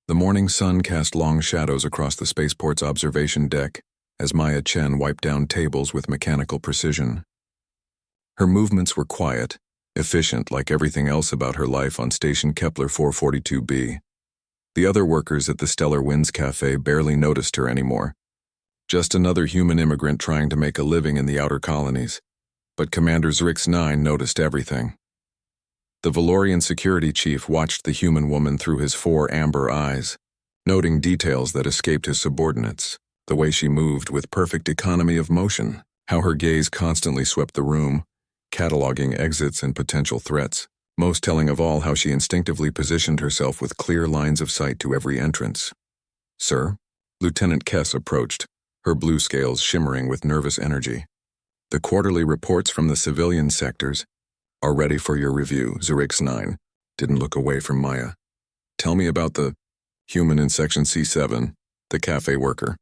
The morning sun cast long shadows across the spaceport's observation deck as Maya Chen wiped down tables with mechanical precision. Her movements were quiet, efficient like everything else about her life on Station Kepler 442b. The other workers at the Stellar Winds Cafe barely noticed her anymore. Just another human immigrant trying to make a living in the outer colonies. But Commander Zrix 9 noticed everything. The Valorian security chief watched the human woman through his 4 amber eyes, noting details that escaped his subordinates, the way she moved with perfect economy of motion, how her gaze constantly swept the room, cataloging exits and potential threats, most telling of all how she instinctively positioned herself with clear lines of sight to every entrance. "Sir?" Lieutenant Kess approached, her blue scales shimmering with nervous energy. "The quarterly reports from the civilian sectors are ready for your review." Zrix 9 didn't look away from Maya. "Tell me about the human in Section C7, the cafe worker."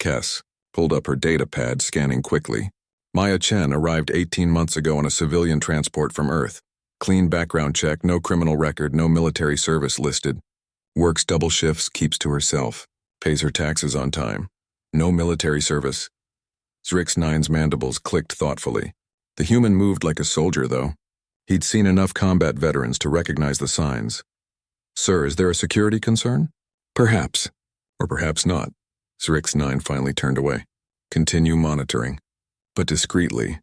Kess pulled up her data pad, scanning quickly. Maya Chen arrived 18 months ago on a civilian transport from Earth. Clean background check, no criminal record, no military service listed. Works double shifts, keeps to herself. Pays her taxes on time. No military service. Zrix 9's mandibles clicked thoughtfully. The human moved like a soldier, though. He'd seen enough combat veterans to recognize the signs. "Sir, is there a security concern?" "Perhaps. Or perhaps not." Zrix 9 finally turned away. "Continue monitoring." But discreetly.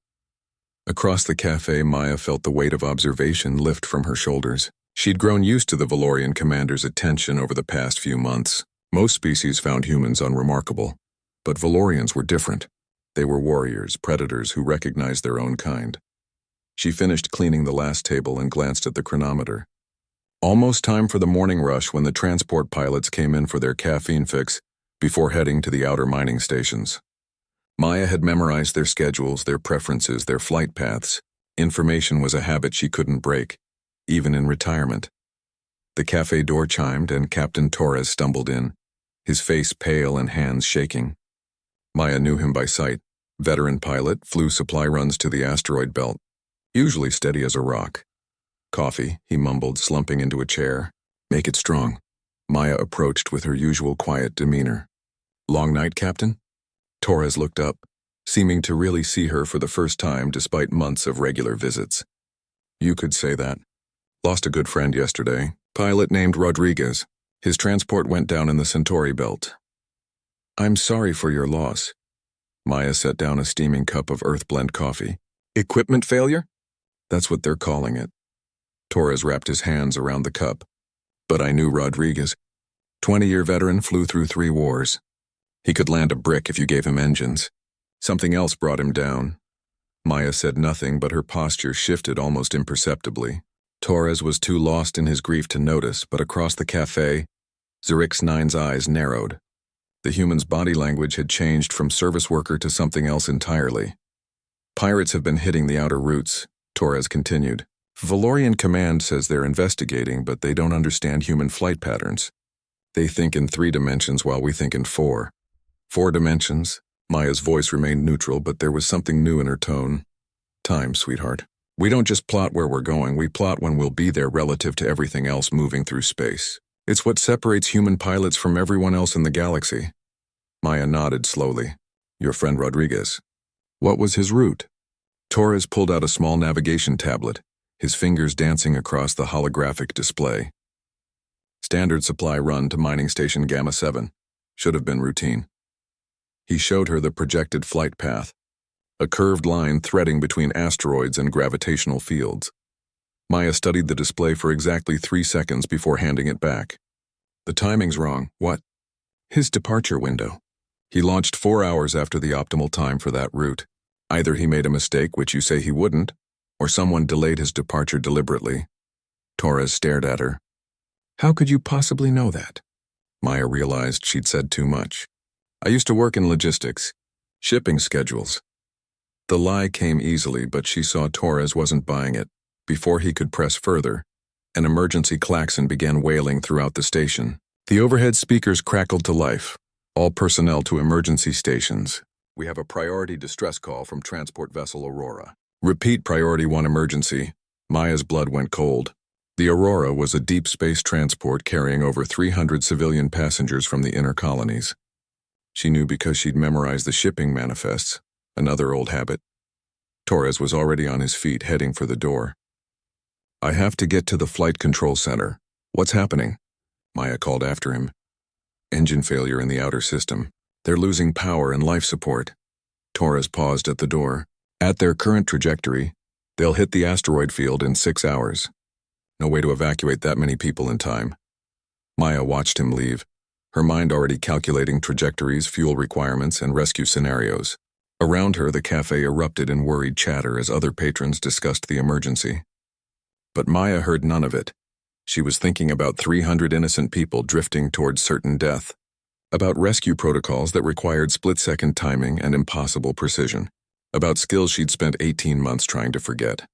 Across the cafe, Maya felt the weight of observation lift from her shoulders. She'd grown used to the Valorian commander's attention over the past few months. Most species found humans unremarkable. But Valorians were different. They were warriors, predators who recognized their own kind. She finished cleaning the last table and glanced at the chronometer. Almost time for the morning rush when the transport pilots came in for their caffeine fix before heading to the outer mining stations. Maya had memorized their schedules, their preferences, their flight paths. Information was a habit she couldn't break, even in retirement. The cafe door chimed and Captain Torres stumbled in, his face pale and hands shaking. Maya knew him by sight. Veteran pilot, flew supply runs to the asteroid belt. Usually steady as a rock. "Coffee," he mumbled, slumping into a chair. "Make it strong." Maya approached with her usual quiet demeanor. "Long night, Captain?" Torres looked up, seeming to really see her for the first time despite months of regular visits. "You could say that. Lost a good friend yesterday. Pilot named Rodriguez. His transport went down in the Centauri belt." "I'm sorry for your loss." Maya set down a steaming cup of earth-blend coffee. "Equipment failure?" "That's what they're calling it." Torres wrapped his hands around the cup. "But I knew Rodriguez. 20-year veteran, flew through 3 wars. He could land a brick if you gave him engines. Something else brought him down." Maya said nothing, but her posture shifted almost imperceptibly. Torres was too lost in his grief to notice, but across the cafe, Zrix 9's eyes narrowed. The human's body language had changed from service worker to something else entirely. "Pirates have been hitting the outer routes," Torres continued. "Valorian Command says they're investigating, but they don't understand human flight patterns. They think in 3 dimensions while we think in 4. 4 dimensions?" Maya's voice remained neutral, but there was something new in her tone. "Time, sweetheart. We don't just plot where we're going, we plot when we'll be there relative to everything else moving through space. It's what separates human pilots from everyone else in the galaxy." Maya nodded slowly. "Your friend Rodriguez. What was his route?" Torres pulled out a small navigation tablet, his fingers dancing across the holographic display. "Standard supply run to mining station Gamma 7. Should have been routine." He showed her the projected flight path, a curved line threading between asteroids and gravitational fields. Maya studied the display for exactly 3 seconds before handing it back. "The timing's wrong." "What?" "His departure window. He launched 4 hours after the optimal time for that route. Either he made a mistake, which you say he wouldn't, or someone delayed his departure deliberately." Torres stared at her. "How could you possibly know that?" Maya realized she'd said too much. "I used to work in logistics. Shipping schedules." The lie came easily, but she saw Torres wasn't buying it. Before he could press further, an emergency klaxon began wailing throughout the station. The overhead speakers crackled to life. "All personnel to emergency stations. We have a priority distress call from transport vessel Aurora. Repeat, Priority 1 emergency." Maya's blood went cold. The Aurora was a deep space transport carrying over 300 civilian passengers from the inner colonies. She knew because she'd memorized the shipping manifests, another old habit. Torres was already on his feet, heading for the door. "I have to get to the flight control center. What's happening?" Maya called after him. "Engine failure in the outer system. They're losing power and life support." Torres paused at the door. "At their current trajectory, they'll hit the asteroid field in 6 hours. No way to evacuate that many people in time." Maya watched him leave, her mind already calculating trajectories, fuel requirements, and rescue scenarios. Around her, the cafe erupted in worried chatter as other patrons discussed the emergency. But Maya heard none of it. She was thinking about 300 innocent people drifting towards certain death, about rescue protocols that required split-second timing and impossible precision, about skills she'd spent 18 months trying to forget.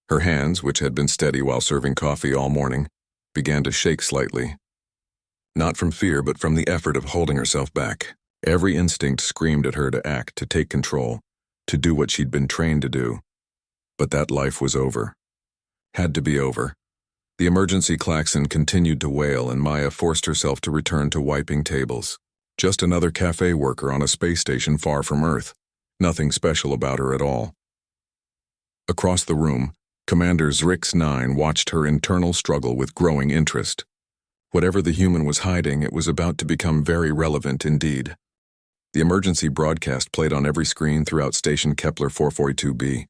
Her hands, which had been steady while serving coffee all morning, began to shake slightly. Not from fear, but from the effort of holding herself back. Every instinct screamed at her to act, to take control, to do what she'd been trained to do. But that life was over. Had to be over. The emergency klaxon continued to wail, and Maya forced herself to return to wiping tables. Just another cafe worker on a space station far from Earth. Nothing special about her at all. Across the room, Commander Zrix-9 watched her internal struggle with growing interest. Whatever the human was hiding, it was about to become very relevant indeed. The emergency broadcast played on every screen throughout Station Kepler 442b.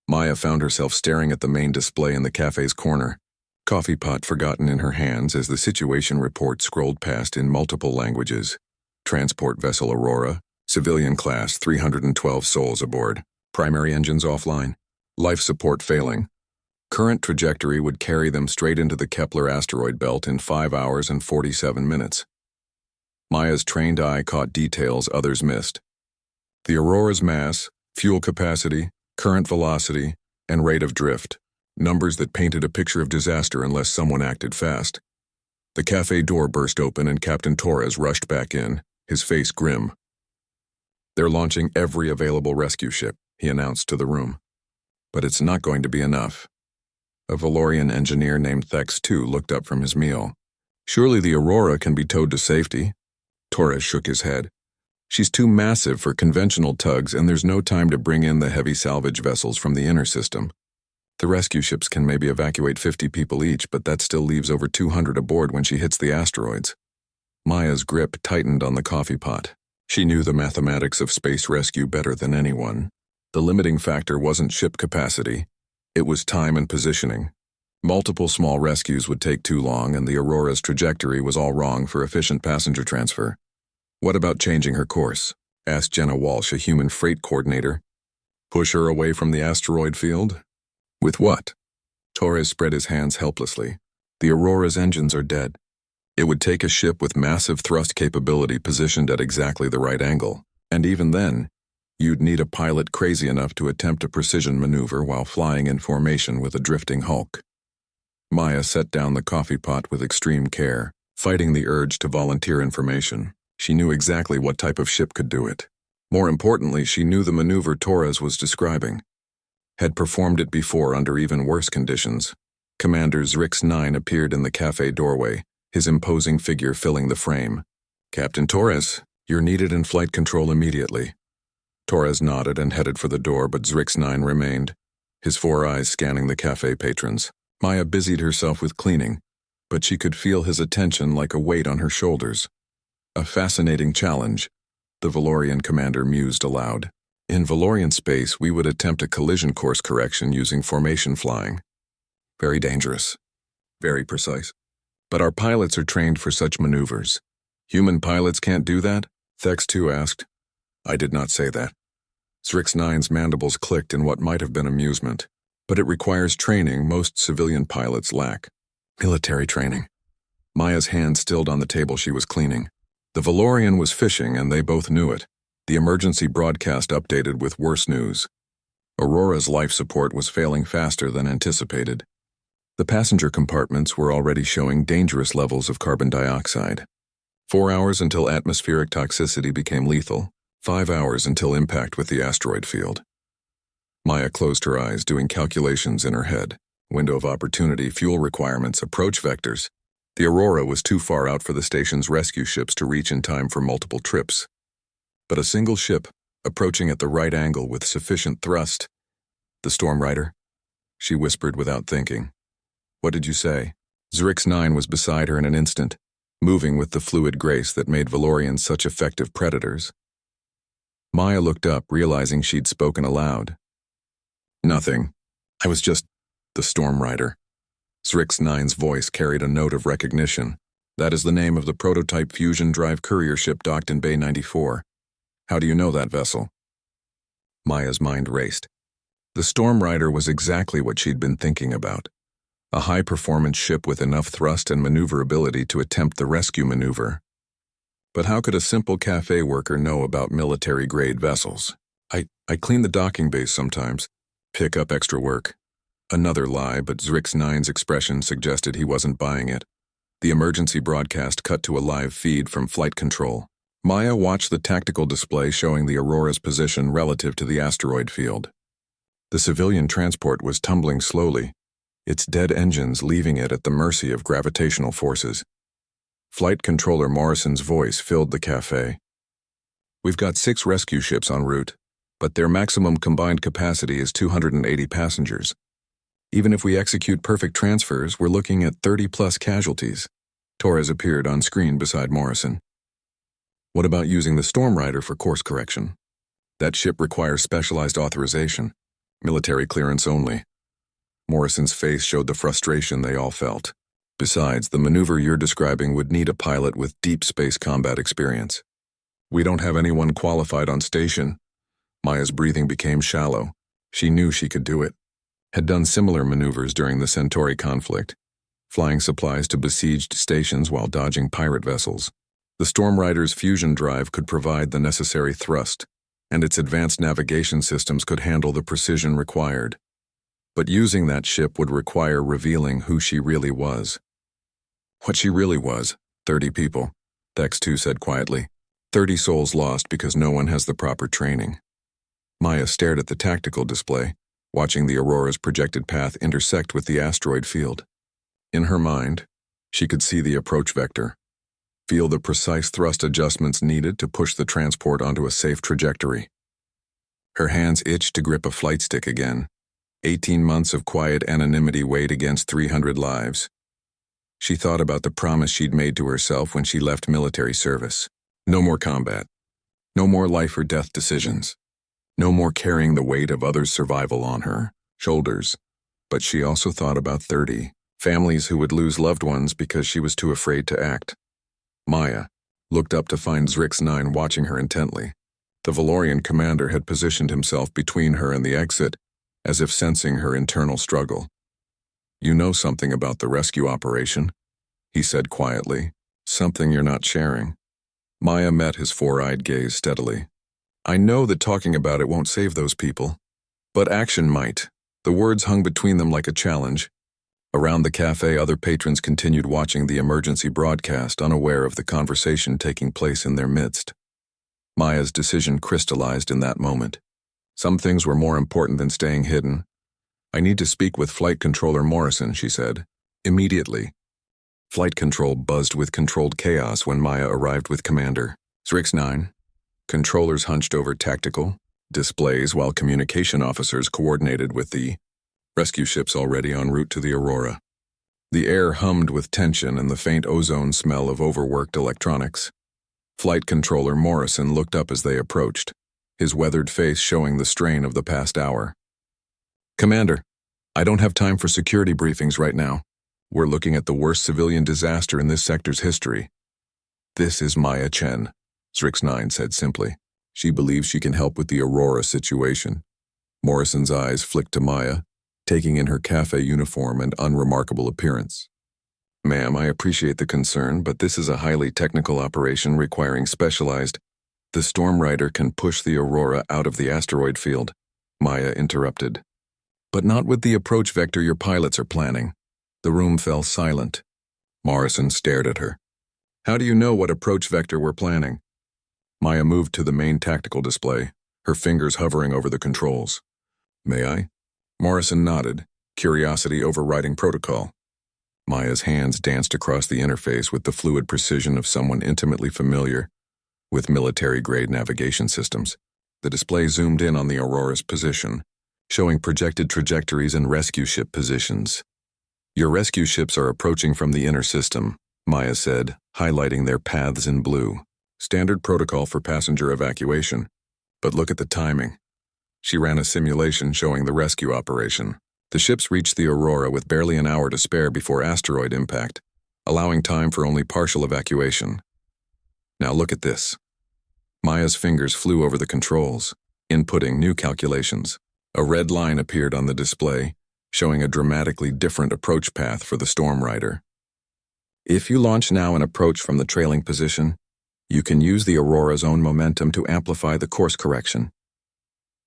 Maya found herself staring at the main display in the cafe's corner, coffee pot forgotten in her hands as the situation report scrolled past in multiple languages. Transport vessel Aurora, civilian class, 312 souls aboard. Primary engines offline. Life support failing. Current trajectory would carry them straight into the Kepler asteroid belt in 5 hours and 47 minutes. Maya's trained eye caught details others missed. The Aurora's mass, fuel capacity, current velocity, and rate of drift. Numbers that painted a picture of disaster unless someone acted fast. The cafe door burst open and Captain Torres rushed back in, his face grim. "They're launching every available rescue ship," he announced to the room. "But it's not going to be enough." A Valorian engineer named Thex-2 looked up from his meal. "Surely the Aurora can be towed to safety?" Torres shook his head. "She's too massive for conventional tugs, and there's no time to bring in the heavy salvage vessels from the inner system. The rescue ships can maybe evacuate 50 people each, but that still leaves over 200 aboard when she hits the asteroids." Maya's grip tightened on the coffee pot. She knew the mathematics of space rescue better than anyone. The limiting factor wasn't ship capacity. It was time and positioning. Multiple small rescues would take too long, and the Aurora's trajectory was all wrong for efficient passenger transfer. "What about changing her course?" asked Jenna Walsh, a human freight coordinator. "Push her away from the asteroid field?" "With what?" Torres spread his hands helplessly. "The Aurora's engines are dead. It would take a ship with massive thrust capability positioned at exactly the right angle, and even then, you'd need a pilot crazy enough to attempt a precision maneuver while flying in formation with a drifting hulk." Maya set down the coffee pot with extreme care, fighting the urge to volunteer information. She knew exactly what type of ship could do it. More importantly, she knew the maneuver Torres was describing. Had performed it before under even worse conditions. Commander Zrix-9 appeared in the cafe doorway, his imposing figure filling the frame. "Captain Torres, you're needed in flight control immediately." Torres nodded and headed for the door, but Zrix-9 remained, his 4 eyes scanning the cafe patrons. Maya busied herself with cleaning, but she could feel his attention like a weight on her shoulders. "A fascinating challenge," the Valorian commander mused aloud. "In Valorian space, we would attempt a collision course correction using formation flying. Very dangerous. Very precise. But our pilots are trained for such maneuvers. Human pilots can't do that?" Thex-2 asked. "I did not say that." Zrix-9's mandibles clicked in what might have been amusement. "But it requires training most civilian pilots lack. Military training." Maya's hand stilled on the table she was cleaning. The Valorian was fishing, and they both knew it. The emergency broadcast updated with worse news. Aurora's life support was failing faster than anticipated. The passenger compartments were already showing dangerous levels of carbon dioxide. 4 hours until atmospheric toxicity became lethal. 5 hours until impact with the asteroid field. Maya closed her eyes, doing calculations in her head. window of opportunity, fuel requirements, approach vectors. The Aurora was too far out for the station's rescue ships to reach in time for multiple trips. But a single ship, approaching at the right angle with sufficient thrust. The Storm Rider? She whispered without thinking. What did you say? Zrix 9 was beside her in an instant, moving with the fluid grace that made Valorians such effective predators. Maya looked up, realizing she'd spoken aloud. Nothing. I was just the Storm Rider. Zrix 9's voice carried a note of recognition. That is the name of the prototype fusion drive courier ship docked in Bay 94. How do you know that vessel? Maya's mind raced. The Storm Rider was exactly what she'd been thinking about. A high-performance ship with enough thrust and maneuverability to attempt the rescue maneuver. But how could a simple cafe worker know about military-grade vessels? I clean the docking bays sometimes. Pick up extra work. Another lie, but Zrix 9's expression suggested he wasn't buying it. The emergency broadcast cut to a live feed from flight control. Maya watched the tactical display showing the Aurora's position relative to the asteroid field. The civilian transport was tumbling slowly, its dead engines leaving it at the mercy of gravitational forces. Flight Controller Morrison's voice filled the cafe. We've got 6 rescue ships en route, but their maximum combined capacity is 280 passengers. Even if we execute perfect transfers, we're looking at 30-plus casualties. Torres appeared on screen beside Morrison. What about using the Storm Rider for course correction? That ship requires specialized authorization, military clearance only. Morrison's face showed the frustration they all felt. Besides, the maneuver you're describing would need a pilot with deep space combat experience. We don't have anyone qualified on station. Maya's breathing became shallow. She knew she could do it. Had done similar maneuvers during the Centauri conflict, flying supplies to besieged stations while dodging pirate vessels. The Storm Rider's fusion drive could provide the necessary thrust, and its advanced navigation systems could handle the precision required. But using that ship would require revealing who she really was. What she really was, 30 people, Dex 2 said quietly. 30 souls lost because no one has the proper training. Maya stared at the tactical display, watching the Aurora's projected path intersect with the asteroid field. In her mind, she could see the approach vector, feel the precise thrust adjustments needed to push the transport onto a safe trajectory. Her hands itched to grip a flight stick again. 18 months of quiet anonymity weighed against 300 lives. She thought about the promise she'd made to herself when she left military service. No more combat. No more life or death decisions. No more carrying the weight of others' survival on her shoulders. But she also thought about 30 families who would lose loved ones because she was too afraid to act. Maya looked up to find Zrix 9 watching her intently. The Valorian commander had positioned himself between her and the exit, as if sensing her internal struggle. You know something about the rescue operation, he said quietly. Something you're not sharing. Maya met his four-eyed gaze steadily. I know that talking about it won't save those people, but action might. The words hung between them like a challenge. Around the cafe, other patrons continued watching the emergency broadcast, unaware of the conversation taking place in their midst. Maya's decision crystallized in that moment. Some things were more important than staying hidden. I need to speak with Flight Controller Morrison, she said. Immediately. Flight Control buzzed with controlled chaos when Maya arrived with Commander. Zrix 9. Controllers hunched over tactical displays while communication officers coordinated with the rescue ships already en route to the Aurora. The air hummed with tension and the faint ozone smell of overworked electronics. Flight Controller Morrison looked up as they approached, his weathered face showing the strain of the past hour. Commander, I don't have time for security briefings right now. We're looking at the worst civilian disaster in this sector's history. This is Maya Chen, Zrix 9 said simply. She believes she can help with the Aurora situation. Morrison's eyes flicked to Maya, taking in her cafe uniform and unremarkable appearance. Ma'am, I appreciate the concern, but this is a highly technical operation requiring specialized. The Storm Rider can push the Aurora out of the asteroid field, Maya interrupted. But not with the approach vector your pilots are planning. The room fell silent. Morrison stared at her. How do you know what approach vector we're planning? Maya moved to the main tactical display, her fingers hovering over the controls. May I? Morrison nodded, curiosity overriding protocol. Maya's hands danced across the interface with the fluid precision of someone intimately familiar with military-grade navigation systems. The display zoomed in on the Aurora's position, showing projected trajectories and rescue ship positions. "Your rescue ships are approaching from the inner system," Maya said, highlighting their paths in blue. "Standard protocol for passenger evacuation. But look at the timing." She ran a simulation showing the rescue operation. The ships reached the Aurora with barely an hour to spare before asteroid impact, allowing time for only partial evacuation. "Now look at this." Maya's fingers flew over the controls, inputting new calculations. A red line appeared on the display, showing a dramatically different approach path for the Storm Rider. "If you launch now and approach from the trailing position, you can use the Aurora's own momentum to amplify the course correction."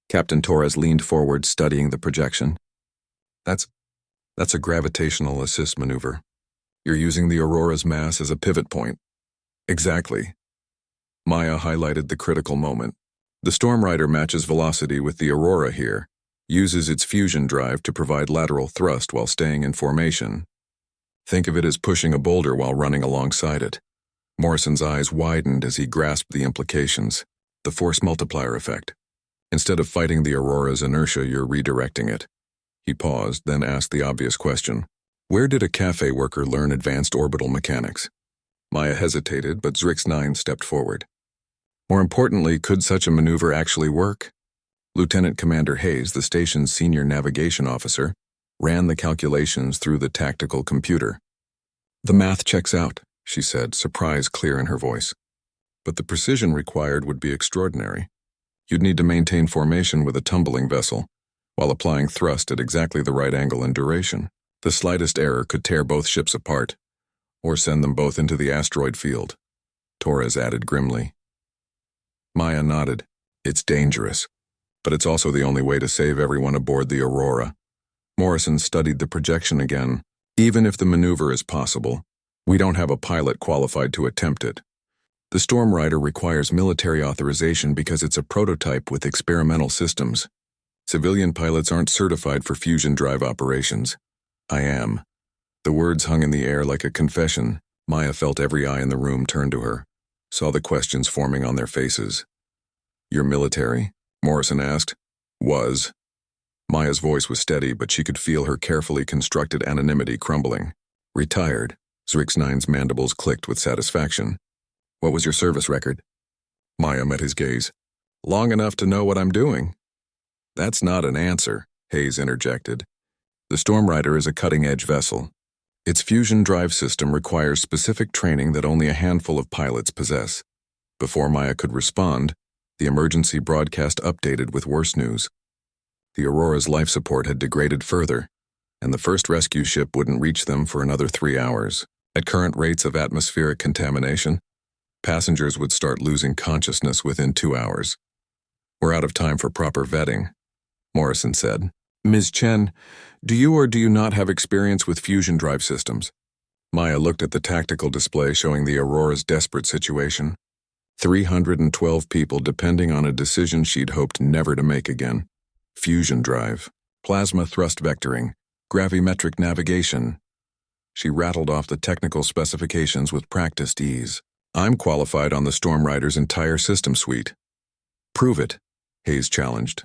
Captain Torres leaned forward, studying the projection. That's a gravitational assist maneuver. You're using the Aurora's mass as a pivot point." "Exactly." Maya highlighted the critical moment. "The Storm Rider matches velocity with the Aurora here, uses its fusion drive to provide lateral thrust while staying in formation. Think of it as pushing a boulder while running alongside it." Morrison's eyes widened as he grasped the implications. "The force multiplier effect. Instead of fighting the Aurora's inertia, you're redirecting it." He paused, then asked the obvious question. "Where did a cafe worker learn advanced orbital mechanics?" Maya hesitated, but Zrix-9 stepped forward. "More importantly, could such a maneuver actually work?" Lieutenant Commander Hayes, the station's senior navigation officer, ran the calculations through the tactical computer. "The math checks out," she said, surprise clear in her voice. "But the precision required would be extraordinary. You'd need to maintain formation with a tumbling vessel, while applying thrust at exactly the right angle and duration. The slightest error could tear both ships apart, or send them both into the asteroid field," Torres added grimly. Maya nodded. "It's dangerous, but it's also the only way to save everyone aboard the Aurora." Morrison studied the projection again. "Even if the maneuver is possible, we don't have a pilot qualified to attempt it. The Storm Rider requires military authorization because it's a prototype with experimental systems. Civilian pilots aren't certified for fusion drive operations. I am." The words hung in the air like a confession. Maya felt every eye in the room turn to her, saw the questions forming on their faces. "You're military?" Morrison asked. "Was." Maya's voice was steady, but she could feel her carefully constructed anonymity crumbling. "Retired." Zrix-9's mandibles clicked with satisfaction. "What was your service record?" Maya met his gaze. "Long enough to know what I'm doing." "That's not an answer," Hayes interjected. "The Storm Rider is a cutting-edge vessel. Its fusion drive system requires specific training that only a handful of pilots possess." Before Maya could respond, the emergency broadcast updated with worse news. The Aurora's life support had degraded further, and the first rescue ship wouldn't reach them for another 3 hours. At current rates of atmospheric contamination, passengers would start losing consciousness within 2 hours. "We're out of time for proper vetting," Morrison said. "Ms. Chen, do you or do you not have experience with fusion drive systems?" Maya looked at the tactical display showing the Aurora's desperate situation. 312 people depending on a decision she'd hoped never to make again. Fusion drive, plasma thrust vectoring, gravimetric navigation. She rattled off the technical specifications with practiced ease. "I'm qualified on the Storm Rider's entire system suite." "Prove it," Hayes challenged.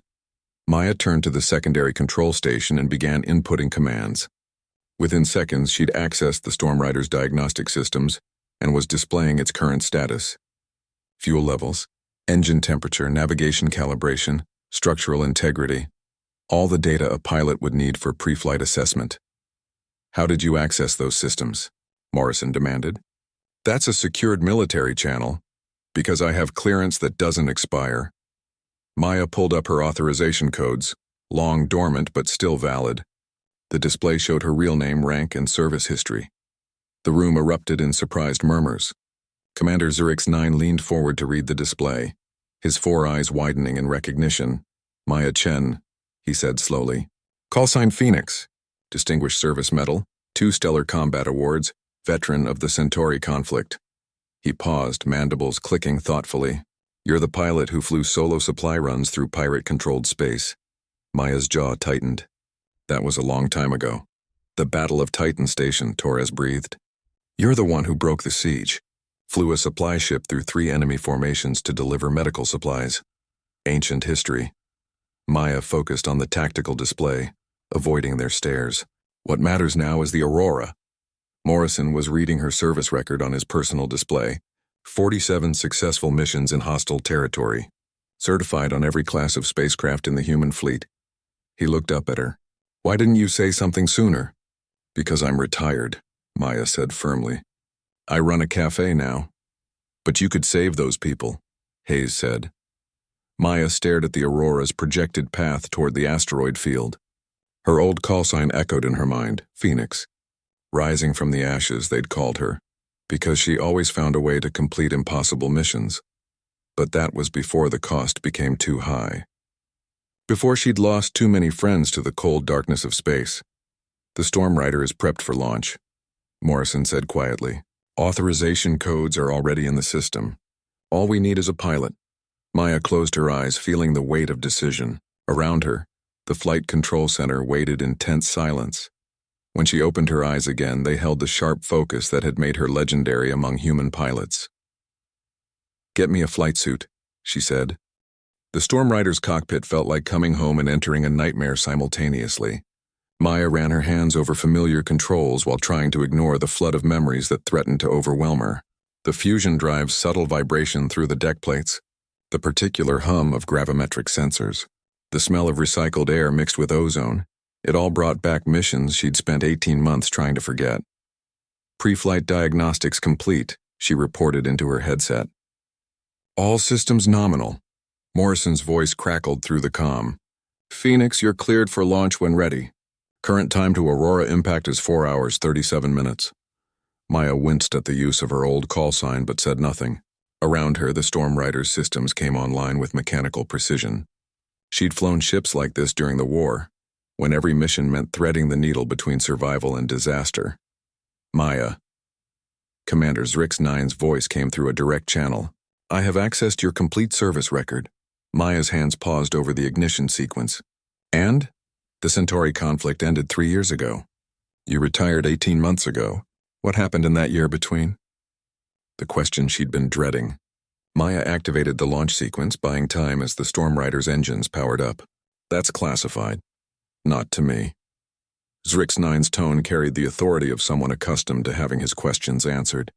Maya turned to the secondary control station and began inputting commands. Within seconds, she'd accessed the Storm Rider's diagnostic systems and was displaying its current status. Fuel levels, engine temperature, navigation calibration, structural integrity. All the data a pilot would need for pre-flight assessment. "How did you access those systems?" Morrison demanded. "That's a secured military channel, because I have clearance that doesn't expire." Maya pulled up her authorization codes, long dormant but still valid. The display showed her real name, rank, and service history. The room erupted in surprised murmurs. Commander Zrix-9 leaned forward to read the display, his 4 eyes widening in recognition. "Maya Chen," he said slowly. "Call sign Phoenix. Distinguished Service Medal, 2 Stellar Combat Awards, Veteran of the Centauri Conflict." He paused, mandibles clicking thoughtfully. "You're the pilot who flew solo supply runs through pirate-controlled space." Maya's jaw tightened. That was a long time ago. The Battle of Titan Station, Torres breathed. You're the one who broke the siege. Flew a supply ship through 3 enemy formations to deliver medical supplies. Ancient history. Maya focused on the tactical display, avoiding their stares. What matters now is the Aurora. Morrison was reading her service record on his personal display. 47 successful missions in hostile territory. Certified on every class of spacecraft in the human fleet. He looked up at her. Why didn't you say something sooner? Because I'm retired, Maya said firmly. I run a cafe now. But you could save those people, Hayes said. Maya stared at the Aurora's projected path toward the asteroid field. Her old call sign echoed in her mind, Phoenix. Rising from the ashes, they'd called her, because she always found a way to complete impossible missions. But that was before the cost became too high. Before she'd lost too many friends to the cold darkness of space. The Storm Rider is prepped for launch, Morrison said quietly. Authorization codes are already in the system. All we need is a pilot. Maya closed her eyes, feeling the weight of decision. Around her, the flight control center waited in tense silence. When she opened her eyes again, they held the sharp focus that had made her legendary among human pilots. Get me a flight suit, she said. The Storm Rider's cockpit felt like coming home and entering a nightmare simultaneously. Maya ran her hands over familiar controls while trying to ignore the flood of memories that threatened to overwhelm her. The fusion drive's subtle vibration through the deck plates, the particular hum of gravimetric sensors, the smell of recycled air mixed with ozone. It all brought back missions she'd spent 18 months trying to forget. Pre-flight diagnostics complete, she reported into her headset. All systems nominal. Morrison's voice crackled through the comm. Phoenix, you're cleared for launch when ready. Current time to Aurora impact is 4 hours, 37 minutes. Maya winced at the use of her old call sign but said nothing. Around her, the Storm Rider's systems came online with mechanical precision. She'd flown ships like this during the war, when every mission meant threading the needle between survival and disaster. Maya. Commander Zrix-9's voice came through a direct channel. I have accessed your complete service record. Maya's hands paused over the ignition sequence. And? The Centauri conflict ended 3 years ago. You retired 18 months ago. What happened in that year between? The question she'd been dreading. Maya activated the launch sequence, buying time as the Storm Rider's engines powered up. That's classified. Not to me. Zrix-9's tone carried the authority of someone accustomed to having his questions answered.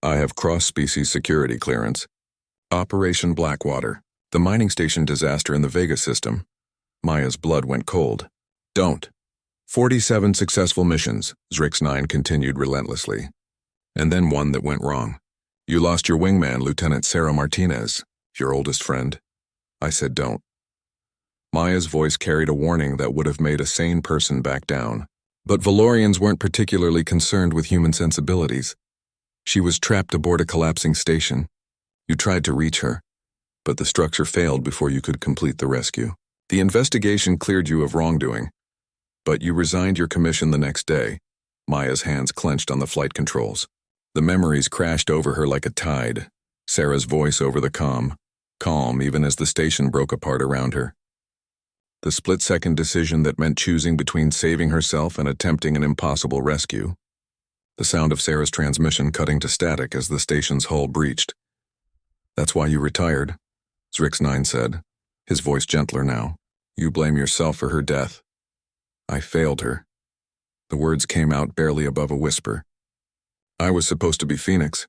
I have cross-species security clearance. Operation Blackwater, the mining station disaster in the Vega system. Maya's blood went cold. Don't. 47 successful missions, Zrix-9 continued relentlessly. And then one that went wrong. You lost your wingman, Lieutenant Sarah Martinez, your oldest friend. I said don't. Maya's voice carried a warning that would have made a sane person back down. But Valorians weren't particularly concerned with human sensibilities. She was trapped aboard a collapsing station. You tried to reach her, but the structure failed before you could complete the rescue. The investigation cleared you of wrongdoing, but you resigned your commission the next day. Maya's hands clenched on the flight controls. The memories crashed over her like a tide. Sarah's voice over the comm, calm even as the station broke apart around her. The split-second decision that meant choosing between saving herself and attempting an impossible rescue. The sound of Sarah's transmission cutting to static as the station's hull breached. That's why you retired, Zrix-9 said, his voice gentler now. You blame yourself for her death. I failed her. The words came out barely above a whisper. I was supposed to be Phoenix.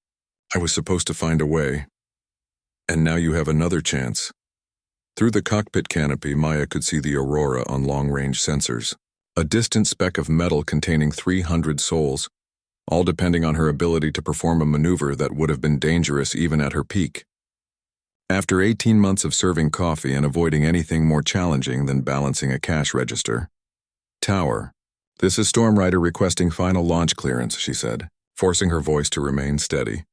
I was supposed to find a way. And now you have another chance. Through the cockpit canopy, Maya could see the Aurora on long-range sensors, a distant speck of metal containing 300 souls, all depending on her ability to perform a maneuver that would have been dangerous even at her peak. After 18 months of serving coffee and avoiding anything more challenging than balancing a cash register. Tower. This is Storm Rider requesting final launch clearance, she said, forcing her voice to remain steady.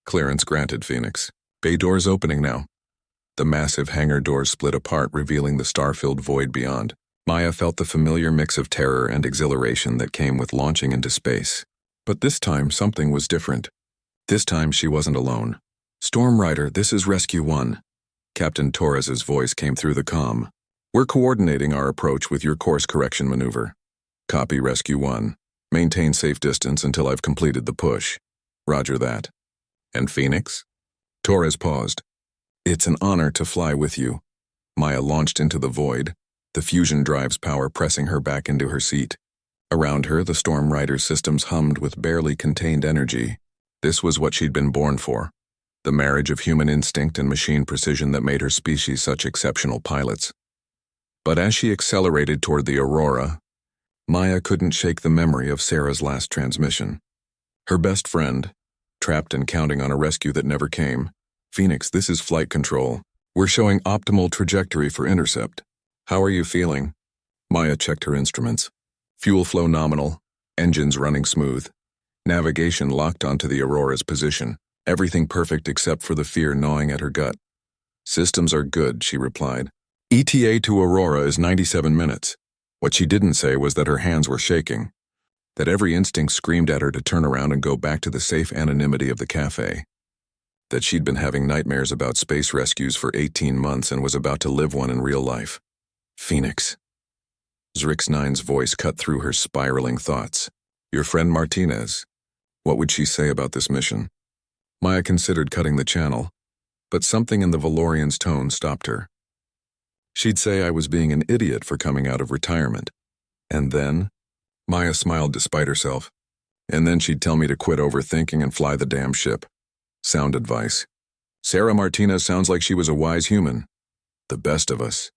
Clearance granted, Phoenix. Bay doors opening now. The massive hangar doors split apart, revealing the star-filled void beyond. Maya felt the familiar mix of terror and exhilaration that came with launching into space. But this time, something was different. This time, she wasn't alone. Storm Rider, this is Rescue 1. Captain Torres's voice came through the comm. We're coordinating our approach with your course correction maneuver. Copy Rescue 1. Maintain safe distance until I've completed the push. Roger that. And Phoenix? Torres paused. It's an honor to fly with you. Maya launched into the void, the fusion drive's power pressing her back into her seat. Around her, the Storm Rider's systems hummed with barely contained energy. This was what she'd been born for. The marriage of human instinct and machine precision that made her species such exceptional pilots. But as she accelerated toward the Aurora, Maya couldn't shake the memory of Sarah's last transmission. Her best friend, trapped and counting on a rescue that never came. Phoenix, this is flight control. We're showing optimal trajectory for intercept. How are you feeling? Maya checked her instruments. Fuel flow nominal, engines running smooth. Navigation locked onto the Aurora's position. Everything perfect except for the fear gnawing at her gut. Systems are good, she replied. ETA to Aurora is 97 minutes. What she didn't say was that her hands were shaking, that every instinct screamed at her to turn around and go back to the safe anonymity of the cafe, that she'd been having nightmares about space rescues for 18 months and was about to live one in real life. Phoenix. Zrix-9's voice cut through her spiraling thoughts. Your friend Martinez. What would she say about this mission? Maya considered cutting the channel, but something in the Valorian's tone stopped her. She'd say I was being an idiot for coming out of retirement. And then? Maya smiled despite herself. And then she'd tell me to quit overthinking and fly the damn ship. Sound advice. Sarah Martinez sounds like she was a wise human. The best of us.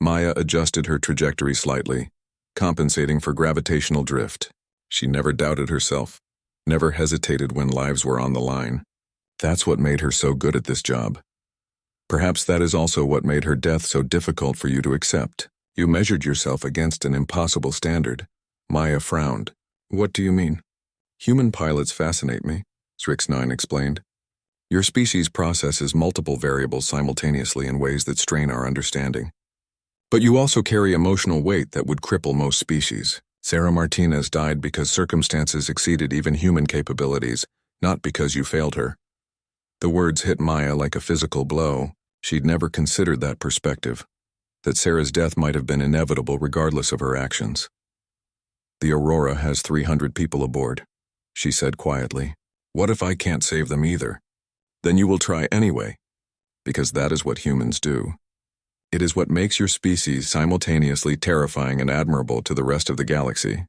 Maya adjusted her trajectory slightly, compensating for gravitational drift. She never doubted herself, never hesitated when lives were on the line. That's what made her so good at this job. Perhaps that is also what made her death so difficult for you to accept. You measured yourself against an impossible standard. Maya frowned. What do you mean? Human pilots fascinate me, Zrix-9 explained. Your species processes multiple variables simultaneously in ways that strain our understanding. But you also carry emotional weight that would cripple most species. Sarah Martinez died because circumstances exceeded even human capabilities, not because you failed her. The words hit Maya like a physical blow. She'd never considered that perspective, that Sarah's death might have been inevitable regardless of her actions. The Aurora has 300 people aboard, she said quietly. What if I can't save them either? Then you will try anyway, because that is what humans do. It is what makes your species simultaneously terrifying and admirable to the rest of the galaxy.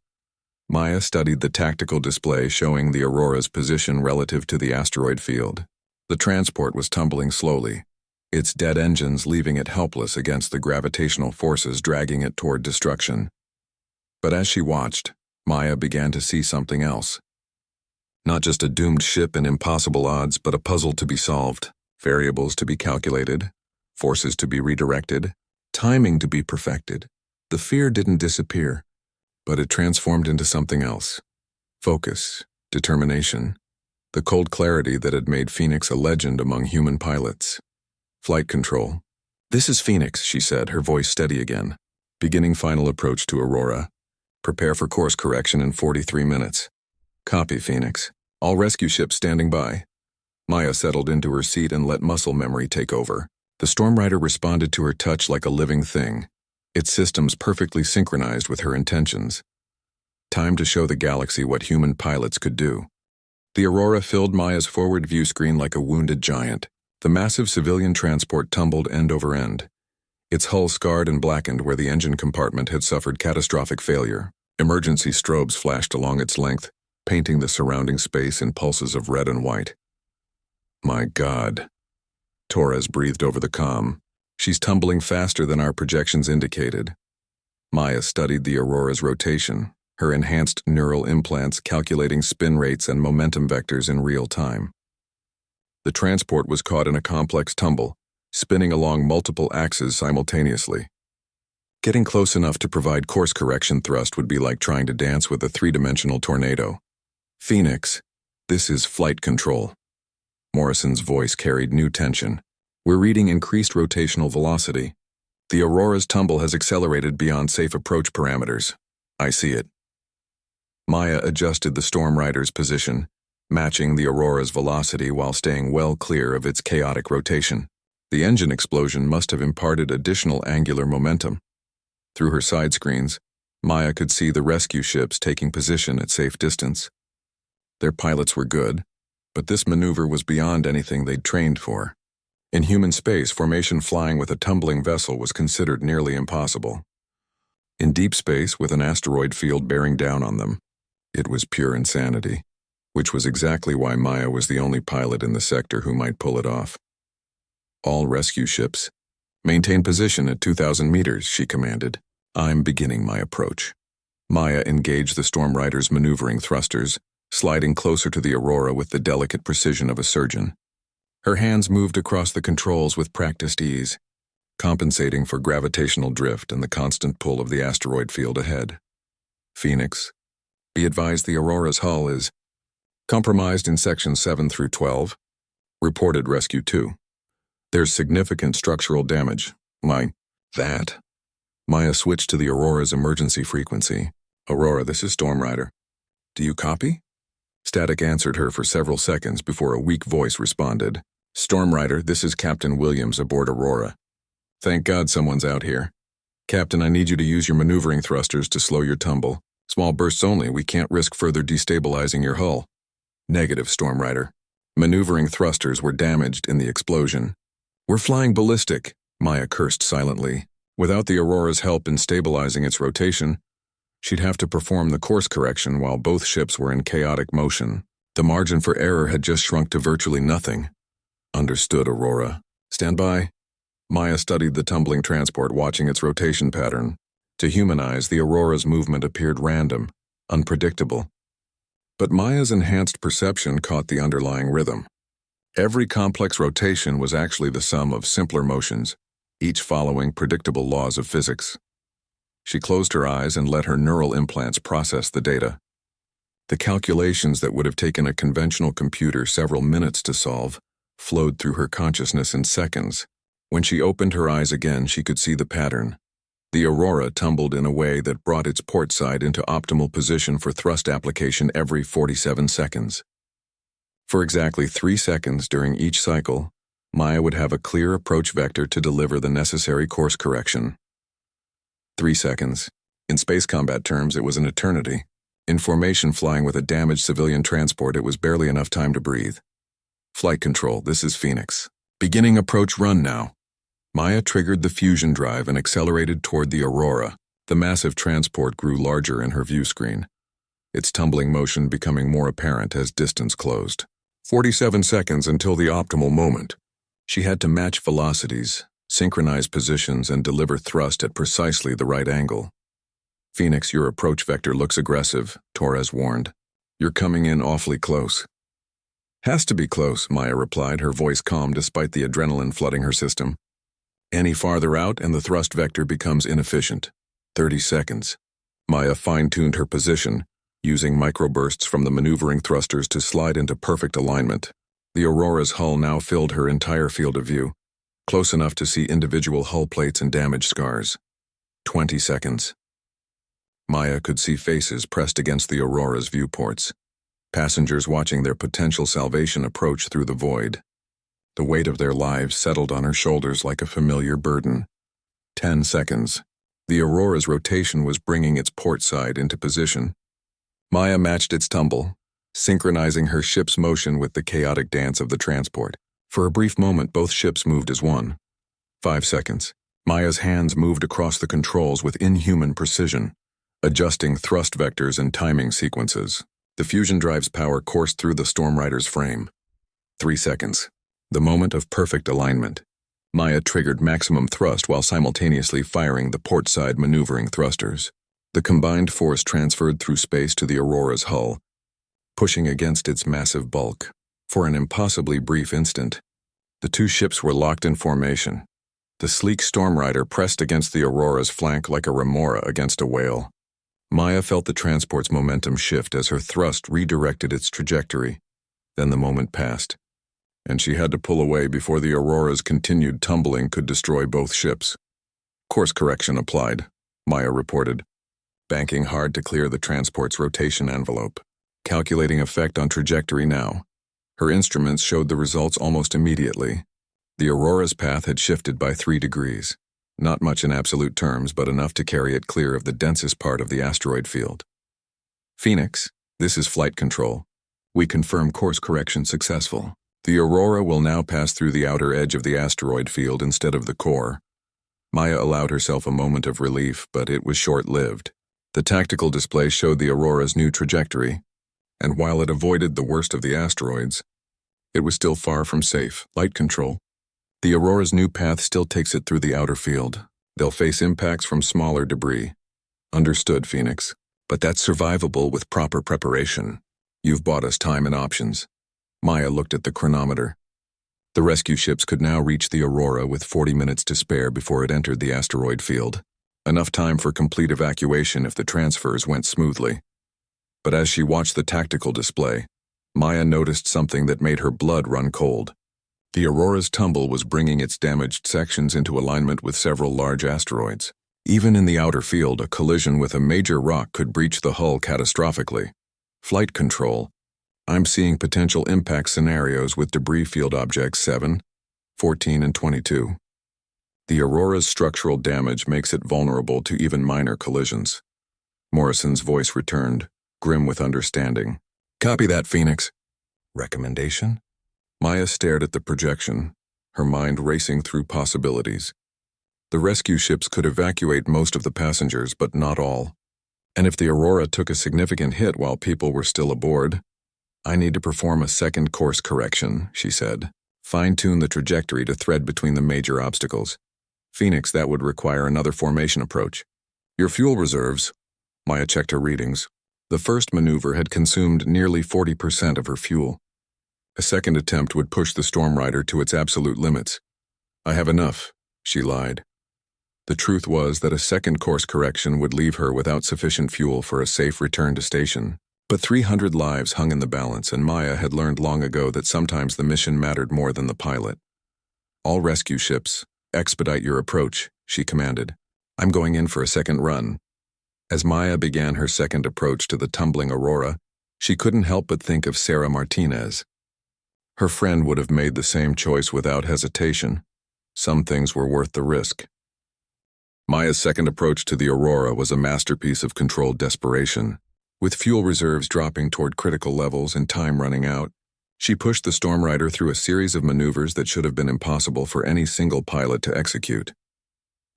Maya studied the tactical display showing the Aurora's position relative to the asteroid field. The transport was tumbling slowly, its dead engines leaving it helpless against the gravitational forces dragging it toward destruction. But as she watched, Maya began to see something else. Not just a doomed ship in impossible odds, but a puzzle to be solved, variables to be calculated, forces to be redirected, timing to be perfected. The fear didn't disappear, but it transformed into something else. Focus, determination, the cold clarity that had made Phoenix a legend among human pilots. Flight control. This is Phoenix, she said, her voice steady again. Beginning final approach to Aurora. Prepare for course correction in 43 minutes. Copy, Phoenix. All rescue ships standing by. Maya settled into her seat and let muscle memory take over. The Storm Rider responded to her touch like a living thing, its systems perfectly synchronized with her intentions. Time to show the galaxy what human pilots could do. The Aurora filled Maya's forward view screen like a wounded giant. The massive civilian transport tumbled end over end, its hull scarred and blackened where the engine compartment had suffered catastrophic failure. Emergency strobes flashed along its length, painting the surrounding space in pulses of red and white. My God. Torres breathed over the comm. She's tumbling faster than our projections indicated. Maya studied the Aurora's rotation, her enhanced neural implants calculating spin rates and momentum vectors in real time. The transport was caught in a complex tumble, spinning along multiple axes simultaneously. Getting close enough to provide course correction thrust would be like trying to dance with a three-dimensional tornado. Phoenix, this is flight control. Morrison's voice carried new tension. We're reading increased rotational velocity. The Aurora's tumble has accelerated beyond safe approach parameters. I see it. Maya adjusted the Storm Rider's position, matching the Aurora's velocity while staying well clear of its chaotic rotation. The engine explosion must have imparted additional angular momentum. Through her side screens, Maya could see the rescue ships taking position at safe distance. Their pilots were good, but this maneuver was beyond anything they'd trained for. In human space, formation flying with a tumbling vessel was considered nearly impossible. In deep space, with an asteroid field bearing down on them, it was pure insanity, which was exactly why Maya was the only pilot in the sector who might pull it off. All rescue ships, maintain position at 2,000 meters, she commanded. I'm beginning my approach. Maya engaged the Storm Rider's maneuvering thrusters, sliding closer to the Aurora with the delicate precision of a surgeon. Her hands moved across the controls with practiced ease, compensating for gravitational drift and the constant pull of the asteroid field ahead. Phoenix, be advised the Aurora's hull is compromised in sections 7 through 12. Reported Rescue 2. There's significant structural damage. That. Maya switched to the Aurora's emergency frequency. Aurora, this is Storm Rider. Do you copy? Static answered her for several seconds before a weak voice responded. Storm Rider, this is Captain Williams aboard Aurora. Thank God someone's out here. Captain, I need you to use your maneuvering thrusters to slow your tumble. Small bursts only, we can't risk further destabilizing your hull. Negative, Storm Rider. Maneuvering thrusters were damaged in the explosion. We're flying ballistic, Maya cursed silently. Without the Aurora's help in stabilizing its rotation, she'd have to perform the course correction while both ships were in chaotic motion. The margin for error had just shrunk to virtually nothing. Understood, Aurora. Stand by. Maya studied the tumbling transport, watching its rotation pattern. To human eyes, the Aurora's movement appeared random, unpredictable. But Maya's enhanced perception caught the underlying rhythm. Every complex rotation was actually the sum of simpler motions, each following predictable laws of physics. She closed her eyes and let her neural implants process the data. The calculations that would have taken a conventional computer several minutes to solve flowed through her consciousness in seconds. When she opened her eyes again, she could see the pattern. The Aurora tumbled in a way that brought its port side into optimal position for thrust application every 47 seconds. For exactly 3 seconds during each cycle, Maya would have a clear approach vector to deliver the necessary course correction. 3 seconds. In space combat terms, it was an eternity. In formation flying with a damaged civilian transport, it was barely enough time to breathe. Flight control, this is Phoenix. Beginning approach run now. Maya triggered the fusion drive and accelerated toward the Aurora. The massive transport grew larger in her view screen, its tumbling motion becoming more apparent as distance closed. 47 seconds until the optimal moment. She had to match velocities, synchronize positions, and deliver thrust at precisely the right angle. Phoenix, your approach vector looks aggressive, Torres warned. You're coming in awfully close. Has to be close, Maya replied, her voice calm despite the adrenaline flooding her system. Any farther out and the thrust vector becomes inefficient. 30 seconds. Maya fine-tuned her position, using microbursts from the maneuvering thrusters to slide into perfect alignment. The Aurora's hull now filled her entire field of view, close enough to see individual hull plates and damage scars. 20 seconds. Maya could see faces pressed against the Aurora's viewports, passengers watching their potential salvation approach through the void. The weight of their lives settled on her shoulders like a familiar burden. 10 seconds. The Aurora's rotation was bringing its port side into position. Maya matched its tumble, synchronizing her ship's motion with the chaotic dance of the transport. For a brief moment, both ships moved as one. 5 seconds. Maya's hands moved across the controls with inhuman precision, adjusting thrust vectors and timing sequences. The fusion drive's power coursed through the Storm Rider's frame. 3 seconds. The moment of perfect alignment. Maya triggered maximum thrust while simultaneously firing the port side maneuvering thrusters. The combined force transferred through space to the Aurora's hull, pushing against its massive bulk. For an impossibly brief instant, the two ships were locked in formation. The sleek Storm Rider pressed against the Aurora's flank like a remora against a whale. Maya felt the transport's momentum shift as her thrust redirected its trajectory. Then the moment passed, and she had to pull away before the Aurora's continued tumbling could destroy both ships. Course correction applied, Maya reported, banking hard to clear the transport's rotation envelope. Calculating effect on trajectory now. Her instruments showed the results almost immediately. The Aurora's path had shifted by 3 degrees. Not much in absolute terms, but enough to carry it clear of the densest part of the asteroid field. Phoenix, this is flight control. We confirm course correction successful. The Aurora will now pass through the outer edge of the asteroid field instead of the core. Maya allowed herself a moment of relief, but it was short-lived. The tactical display showed the Aurora's new trajectory, and while it avoided the worst of the asteroids, it was still far from safe. Light control. The Aurora's new path still takes it through the outer field. They'll face impacts from smaller debris. Understood, Phoenix. But that's survivable with proper preparation. You've bought us time and options. Maya looked at the chronometer. The rescue ships could now reach the Aurora with 40 minutes to spare before it entered the asteroid field. Enough time for complete evacuation if the transfers went smoothly. But as she watched the tactical display, Maya noticed something that made her blood run cold. The Aurora's tumble was bringing its damaged sections into alignment with several large asteroids. Even in the outer field, a collision with a major rock could breach the hull catastrophically. Flight control. I'm seeing potential impact scenarios with debris field objects 7, 14, and 22. The Aurora's structural damage makes it vulnerable to even minor collisions. Morrison's voice returned, grim with understanding. Copy that, Phoenix. Recommendation? Maya stared at the projection, her mind racing through possibilities. The rescue ships could evacuate most of the passengers, but not all. And if the Aurora took a significant hit while people were still aboard, I need to perform a second course correction, she said. Fine-tune the trajectory to thread between the major obstacles. Phoenix, that would require another formation approach. Your fuel reserves. Maya checked her readings. The first maneuver had consumed nearly 40% of her fuel. A second attempt would push the Storm Rider to its absolute limits. I have enough, she lied. The truth was that a second course correction would leave her without sufficient fuel for a safe return to station. But 300 lives hung in the balance, and Maya had learned long ago that sometimes the mission mattered more than the pilot. All rescue ships, expedite your approach, she commanded. I'm going in for a second run. As Maya began her second approach to the tumbling Aurora, she couldn't help but think of Sarah Martinez. Her friend would have made the same choice without hesitation. Some things were worth the risk. Maya's second approach to the Aurora was a masterpiece of controlled desperation. With fuel reserves dropping toward critical levels and time running out, she pushed the Storm Rider through a series of maneuvers that should have been impossible for any single pilot to execute.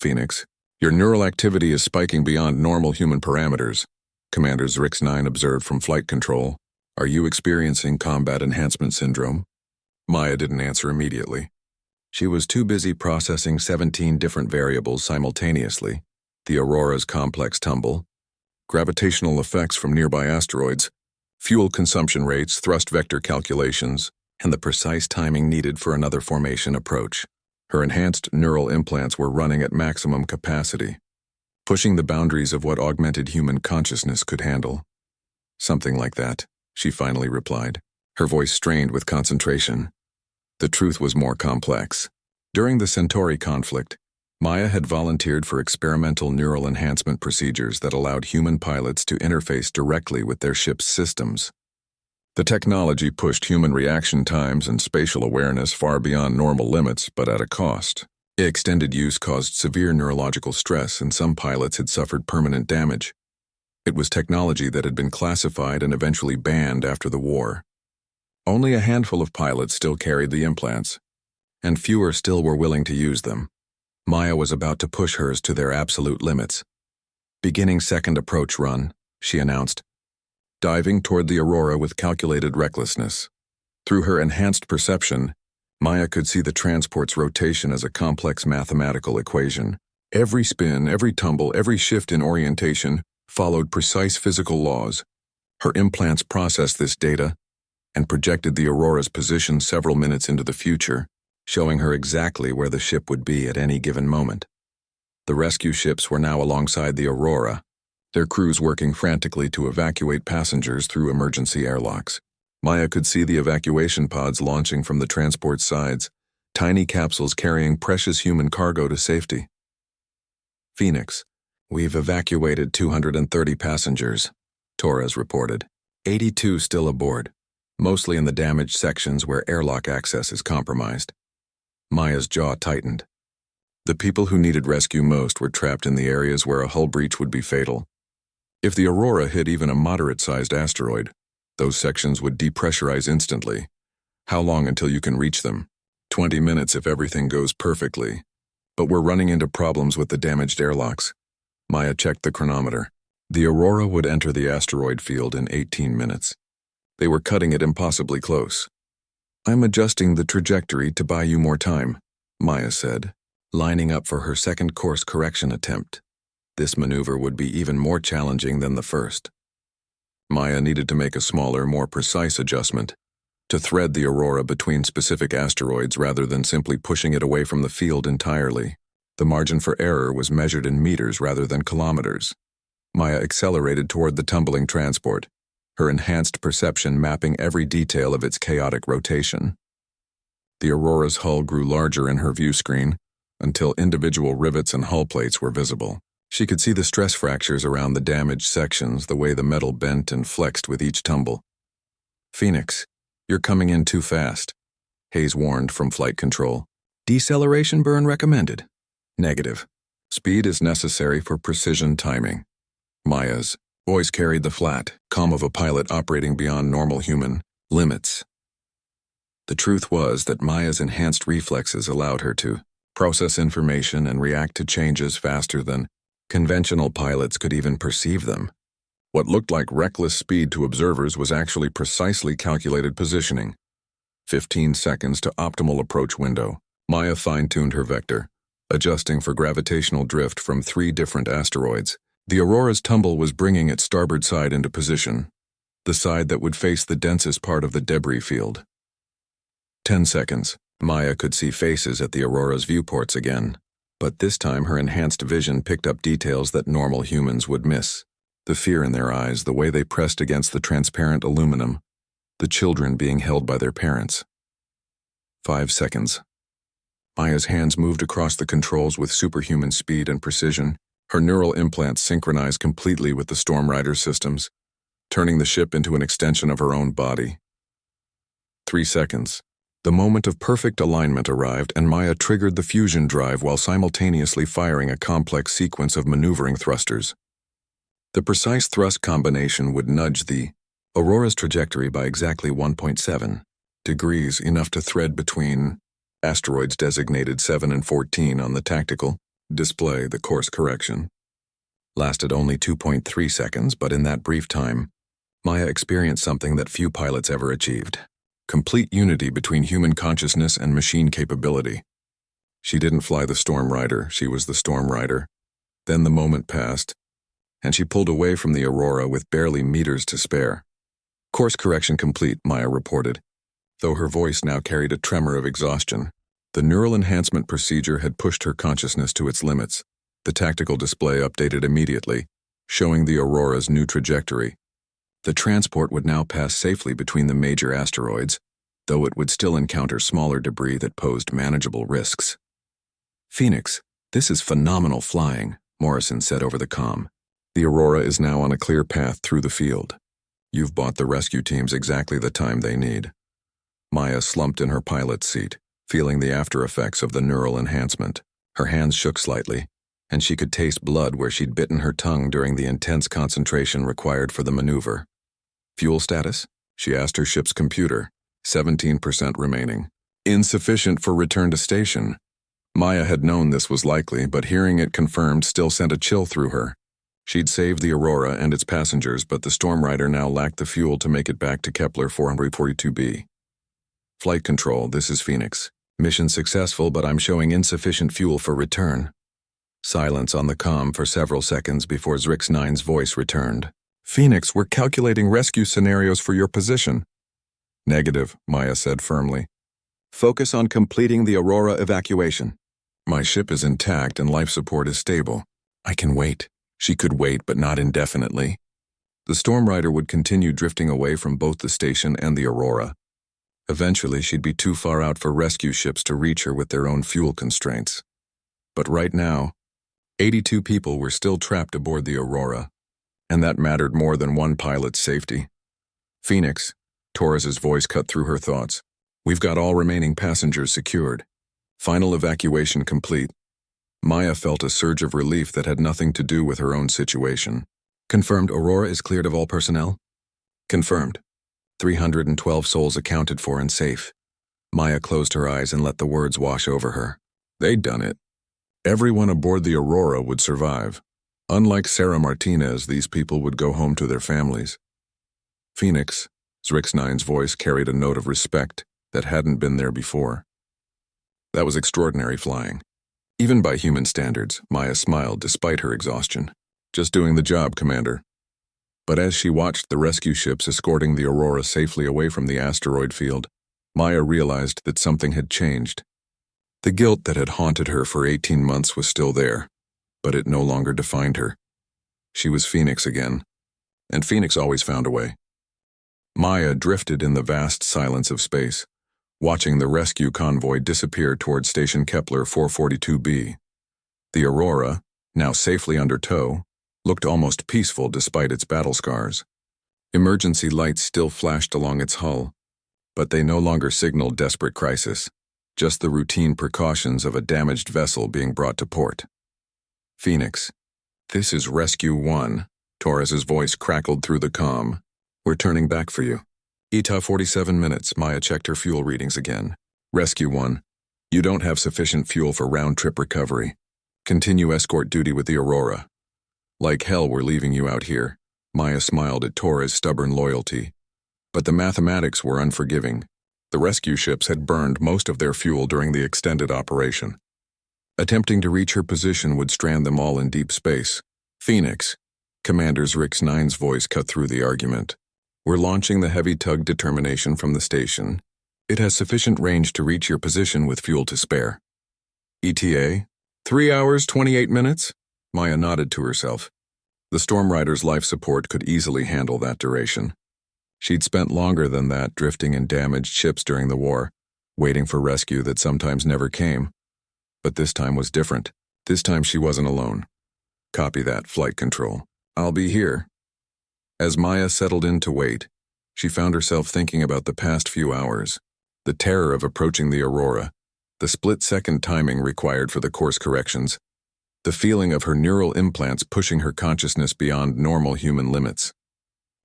Phoenix, your neural activity is spiking beyond normal human parameters, Commander Zrix-9 observed from flight control. Are you experiencing combat enhancement syndrome? Maya didn't answer immediately. She was too busy processing 17 different variables simultaneously: the Aurora's complex tumble, gravitational effects from nearby asteroids, fuel consumption rates, thrust vector calculations, and the precise timing needed for another formation approach. Her enhanced neural implants were running at maximum capacity, pushing the boundaries of what augmented human consciousness could handle. Something like that, she finally replied, her voice strained with concentration. The truth was more complex. During the Centauri conflict, Maya had volunteered for experimental neural enhancement procedures that allowed human pilots to interface directly with their ship's systems. The technology pushed human reaction times and spatial awareness far beyond normal limits, but at a cost. Extended use caused severe neurological stress, and some pilots had suffered permanent damage. It was technology that had been classified and eventually banned after the war. Only a handful of pilots still carried the implants, and fewer still were willing to use them. Maya was about to push hers to their absolute limits. Beginning second approach run, she announced, diving toward the Aurora with calculated recklessness. Through her enhanced perception, Maya could see the transport's rotation as a complex mathematical equation. Every spin, every tumble, every shift in orientation followed precise physical laws. Her implants processed this data and projected the Aurora's position several minutes into the future, showing her exactly where the ship would be at any given moment. The rescue ships were now alongside the Aurora, their crews working frantically to evacuate passengers through emergency airlocks. Maya could see the evacuation pods launching from the transport's sides, tiny capsules carrying precious human cargo to safety. Phoenix, we've evacuated 230 passengers, Torres reported. 82 still aboard, mostly in the damaged sections where airlock access is compromised. Maya's jaw tightened. The people who needed rescue most were trapped in the areas where a hull breach would be fatal. If the Aurora hit even a moderate-sized asteroid, those sections would depressurize instantly. How long until you can reach them? 20 minutes if everything goes perfectly. But we're running into problems with the damaged airlocks. Maya checked the chronometer. The Aurora would enter the asteroid field in 18 minutes. They were cutting it impossibly close. I'm adjusting the trajectory to buy you more time, Maya said, lining up for her second course correction attempt. This maneuver would be even more challenging than the first. Maya needed to make a smaller, more precise adjustment, to thread the Aurora between specific asteroids rather than simply pushing it away from the field entirely. The margin for error was measured in meters rather than kilometers. Maya accelerated toward the tumbling transport, her enhanced perception mapping every detail of its chaotic rotation. The Aurora's hull grew larger in her view screen, until individual rivets and hull plates were visible. She could see the stress fractures around the damaged sections, the way the metal bent and flexed with each tumble. "Phoenix, you're coming in too fast," Hayes warned from flight control. "Deceleration burn recommended." "Negative. Speed is necessary for precision timing." Maya's voice carried the flat calm of a pilot operating beyond normal human limits. The truth was that Maya's enhanced reflexes allowed her to process information and react to changes faster than conventional pilots could even perceive them. What looked like reckless speed to observers was actually precisely calculated positioning. 15 seconds to optimal approach window. Maya fine-tuned her vector, adjusting for gravitational drift from 3 different asteroids. The Aurora's tumble was bringing its starboard side into position, the side that would face the densest part of the debris field. 10 seconds. Maya could see faces at the Aurora's viewports again, but this time her enhanced vision picked up details that normal humans would miss. The fear in their eyes, the way they pressed against the transparent aluminum, the children being held by their parents. 5 seconds. Maya's hands moved across the controls with superhuman speed and precision. Her neural implants synchronized completely with the Storm Rider systems, turning the ship into an extension of her own body. 3 seconds. The moment of perfect alignment arrived, and Maya triggered the fusion drive while simultaneously firing a complex sequence of maneuvering thrusters. The precise thrust combination would nudge the Aurora's trajectory by exactly 1.7 degrees, enough to thread between asteroids designated 7 and 14 on the tactical display. The course correction lasted only 2.3 seconds, but in that brief time, Maya experienced something that few pilots ever achieved: complete unity between human consciousness and machine capability. She didn't fly the Storm Rider, she was the Storm Rider. Then the moment passed, and she pulled away from the Aurora with barely meters to spare. "Course correction complete," Maya reported, though her voice now carried a tremor of exhaustion. The neural enhancement procedure had pushed her consciousness to its limits. The tactical display updated immediately, showing the Aurora's new trajectory. The transport would now pass safely between the major asteroids, though it would still encounter smaller debris that posed manageable risks. "Phoenix, this is phenomenal flying," Morrison said over the comm. "The Aurora is now on a clear path through the field. You've bought the rescue teams exactly the time they need." Maya slumped in her pilot's seat, feeling the after effects of the neural enhancement. Her hands shook slightly, and she could taste blood where she'd bitten her tongue during the intense concentration required for the maneuver. "Fuel status?" she asked her ship's computer. 17% remaining. Insufficient for return to station. Maya had known this was likely, but hearing it confirmed still sent a chill through her. She'd saved the Aurora and its passengers, but the Storm Rider now lacked the fuel to make it back to Kepler 442b. "Flight control, this is Phoenix. Mission successful, but I'm showing insufficient fuel for return." Silence on the comm for several seconds before Zrix-9's voice returned. "Phoenix, we're calculating rescue scenarios for your position." "Negative," Maya said firmly. "Focus on completing the Aurora evacuation." "My ship is intact and life support is stable. I can wait." She could wait, but not indefinitely. The Storm Rider would continue drifting away from both the station and the Aurora. Eventually, she'd be too far out for rescue ships to reach her with their own fuel constraints. But right now, 82 people were still trapped aboard the Aurora, and that mattered more than one pilot's safety. "Phoenix," Torres's voice cut through her thoughts. "We've got all remaining passengers secured. Final evacuation complete. Maya felt a surge of relief that had nothing to do with her own situation. Confirmed, Aurora is cleared of all personnel? Confirmed. 312 souls accounted for and safe. Maya closed her eyes and let the words wash over her. They'd done it. Everyone aboard the Aurora would survive. Unlike Sarah Martinez, these people would go home to their families. Phoenix, Zrix-9's voice carried a note of respect that hadn't been there before. That was extraordinary flying. Even by human standards, Maya smiled despite her exhaustion. Just doing the job, Commander. But as she watched the rescue ships escorting the Aurora safely away from the asteroid field, Maya realized that something had changed. The guilt that had haunted her for 18 months was still there, but it no longer defined her. She was Phoenix again, and Phoenix always found a way. Maya drifted in the vast silence of space, watching the rescue convoy disappear toward Station Kepler 442b. The Aurora, now safely under tow, looked almost peaceful despite its battle scars. Emergency lights still flashed along its hull, but they no longer signaled desperate crisis, just the routine precautions of a damaged vessel being brought to port. Phoenix, this is Rescue 1, Torres's voice crackled through the comm. We're turning back for you. ETA 47 minutes, Maya checked her fuel readings again. Rescue 1, you don't have sufficient fuel for round-trip recovery. Continue escort duty with the Aurora. Like hell we're leaving you out here. Maya smiled at Torres' stubborn loyalty. But the mathematics were unforgiving. The rescue ships had burned most of their fuel during the extended operation. Attempting to reach her position would strand them all in deep space. Phoenix, Commander Zrix-9's voice cut through the argument. We're launching the heavy tug Determination from the station. It has sufficient range to reach your position with fuel to spare. ETA? 3 hours, 28 minutes? Maya nodded to herself. The Storm Rider's life support could easily handle that duration. She'd spent longer than that drifting in damaged ships during the war, waiting for rescue that sometimes never came. But this time was different. This time she wasn't alone. Copy that, Flight Control. I'll be here. As Maya settled in to wait, she found herself thinking about the past few hours, the terror of approaching the Aurora, the split-second timing required for the course corrections, the feeling of her neural implants pushing her consciousness beyond normal human limits.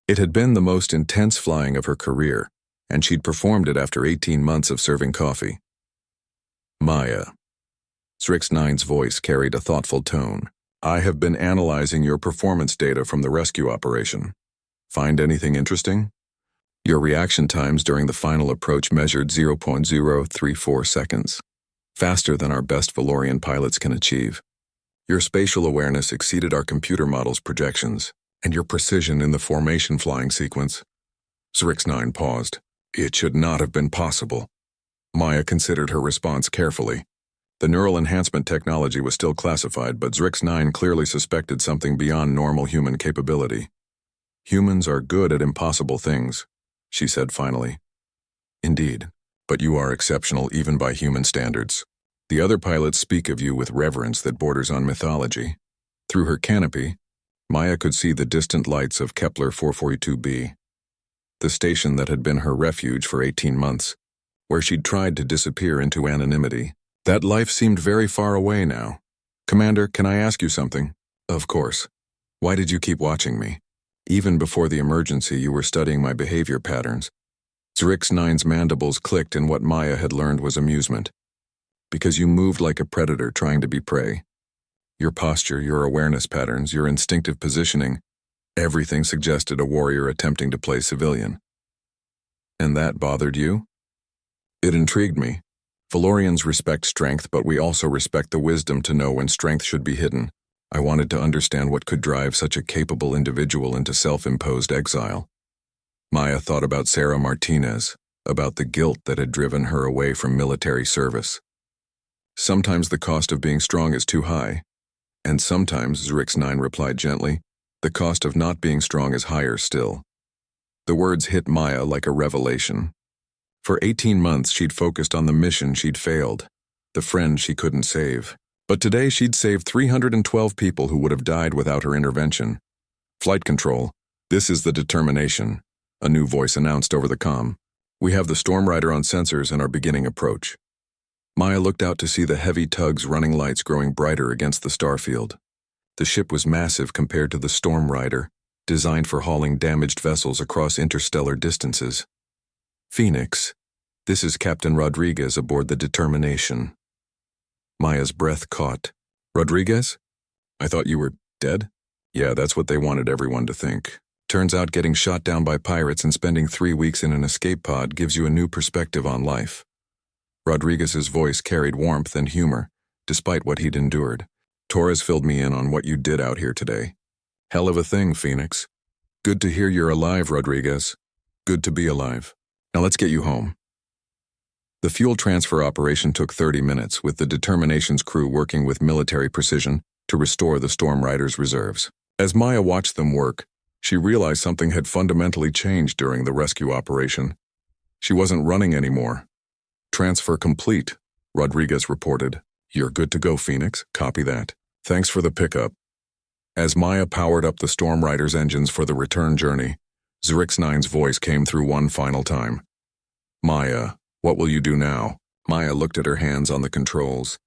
It had been the most intense flying of her career, and she'd performed it after 18 months of serving coffee. Maya. Zrix-9's voice carried a thoughtful tone. I have been analyzing your performance data from the rescue operation. Find anything interesting? Your reaction times during the final approach measured 0.034 seconds, faster than our best Valorian pilots can achieve. Your spatial awareness exceeded our computer model's projections, and your precision in the formation flying sequence. Zrix-9 paused. It should not have been possible. Maya considered her response carefully. The neural enhancement technology was still classified, but Zrix-9 clearly suspected something beyond normal human capability. Humans are good at impossible things, she said finally. Indeed, but you are exceptional even by human standards. The other pilots speak of you with reverence that borders on mythology. Through her canopy, Maya could see the distant lights of Kepler 442b, the station that had been her refuge for 18 months, where she'd tried to disappear into anonymity. That life seemed very far away now. Commander, can I ask you something? Of course. Why did you keep watching me? Even before the emergency, you were studying my behavior patterns. Zrix-9's mandibles clicked, and what Maya had learned was amusement. Because you moved like a predator trying to be prey. Your posture, your awareness patterns, your instinctive positioning, everything suggested a warrior attempting to play civilian. And that bothered you? It intrigued me. Valorians respect strength, but we also respect the wisdom to know when strength should be hidden. I wanted to understand what could drive such a capable individual into self-imposed exile. Maya thought about Sarah Martinez, about the guilt that had driven her away from military service. Sometimes the cost of being strong is too high, and sometimes, Zrix-9 replied gently, the cost of not being strong is higher still. The words hit Maya like a revelation. For 18 months she'd focused on the mission she'd failed, the friend she couldn't save. But today she'd saved 312 people who would have died without her intervention. Flight Control, this is the Determination, a new voice announced over the comm. We have the Storm Rider on sensors and are beginning approach. Maya looked out to see the heavy tug's running lights growing brighter against the starfield. The ship was massive compared to the Storm Rider, designed for hauling damaged vessels across interstellar distances. "Phoenix, this is Captain Rodriguez aboard the Determination." Maya's breath caught. "Rodriguez? I thought you were dead?" "Yeah, that's what they wanted everyone to think. Turns out getting shot down by pirates and spending 3 weeks in an escape pod gives you a new perspective on life." Rodriguez's voice carried warmth and humor, despite what he'd endured. "Torres filled me in on what you did out here today. Hell of a thing, Phoenix. Good to hear you're alive, Rodriguez. Good to be alive. Now let's get you home." The fuel transfer operation took 30 minutes, with the Determination's crew working with military precision to restore the Storm Rider's reserves. As Maya watched them work, she realized something had fundamentally changed during the rescue operation. She wasn't running anymore. "Transfer complete," Rodriguez reported. "You're good to go, Phoenix. Copy that. Thanks for the pickup." As Maya powered up the Storm Rider's engines for the return journey, Zrix-9's voice came through one final time. "Maya, what will you do now?" Maya looked at her hands on the controls.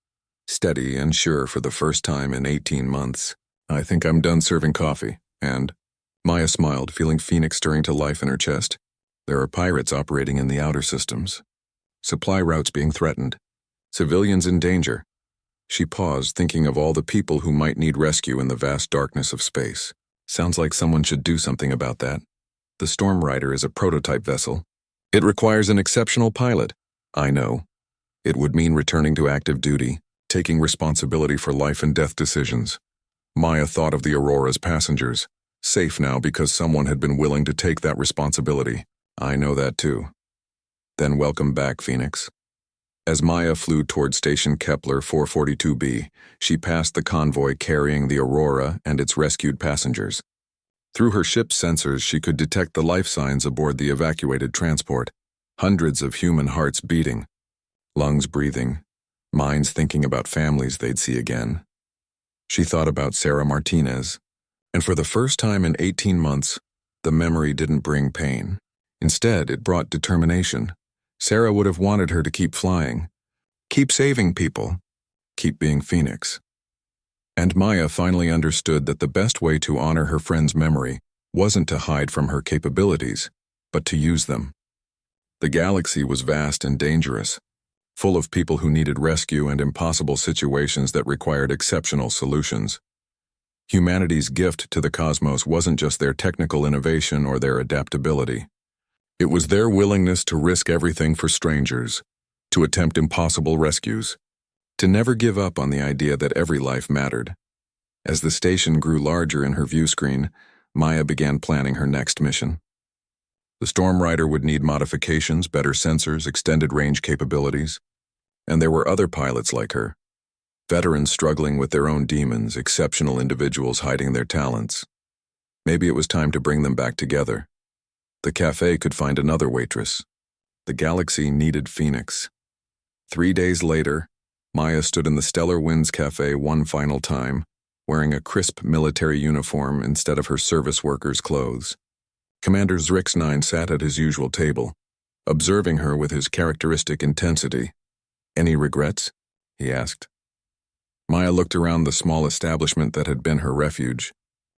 Steady and sure for the first time in 18 months. "I think I'm done serving coffee, and—" Maya smiled, feeling Phoenix stirring to life in her chest. "There are pirates operating in the outer systems. Supply routes being threatened. Civilians in danger." She paused, thinking of all the people who might need rescue in the vast darkness of space. "Sounds like someone should do something about that. The Storm Rider is a prototype vessel. It requires an exceptional pilot." "I know. It would mean returning to active duty, taking responsibility for life and death decisions." Maya thought of the Aurora's passengers, safe now because someone had been willing to take that responsibility. "I know that too." "Then welcome back, Phoenix." As Maya flew toward Station Kepler 442b, she passed the convoy carrying the Aurora and its rescued passengers. Through her ship's sensors, she could detect the life signs aboard the evacuated transport. Hundreds of human hearts beating, lungs breathing, minds thinking about families they'd see again. She thought about Sarah Martinez, and for the first time in 18 months, the memory didn't bring pain. Instead, it brought determination. Sarah would have wanted her to keep flying, keep saving people, keep being Phoenix. And Maya finally understood that the best way to honor her friend's memory wasn't to hide from her capabilities, but to use them. The galaxy was vast and dangerous, full of people who needed rescue and impossible situations that required exceptional solutions. Humanity's gift to the cosmos wasn't just their technical innovation or their adaptability. It was their willingness to risk everything for strangers, to attempt impossible rescues, to never give up on the idea that every life mattered. As the station grew larger in her view screen, Maya began planning her next mission. The Storm Rider would need modifications, better sensors, extended range capabilities. And there were other pilots like her. Veterans struggling with their own demons, exceptional individuals hiding their talents. Maybe it was time to bring them back together. The cafe could find another waitress. The galaxy needed Phoenix. 3 days later, Maya stood in the Stellar Winds Cafe one final time, wearing a crisp military uniform instead of her service worker's clothes. Commander Zrix-9 sat at his usual table, observing her with his characteristic intensity. "Any regrets?" he asked. Maya looked around the small establishment that had been her refuge,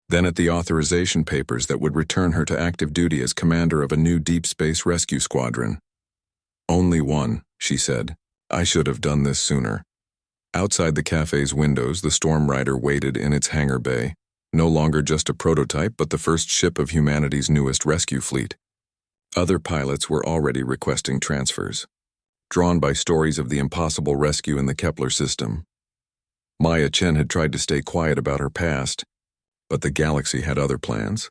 then at the authorization papers that would return her to active duty as commander of a new deep space rescue squadron. "Only one," she said. "I should have done this sooner." Outside the cafe's windows, the Storm Rider waited in its hangar bay, no longer just a prototype but the first ship of humanity's newest rescue fleet. Other pilots were already requesting transfers, drawn by stories of the impossible rescue in the Kepler system. Maya Chen had tried to stay quiet about her past, but the galaxy had other plans.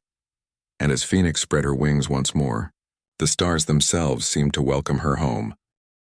And as Phoenix spread her wings once more, the stars themselves seemed to welcome her home.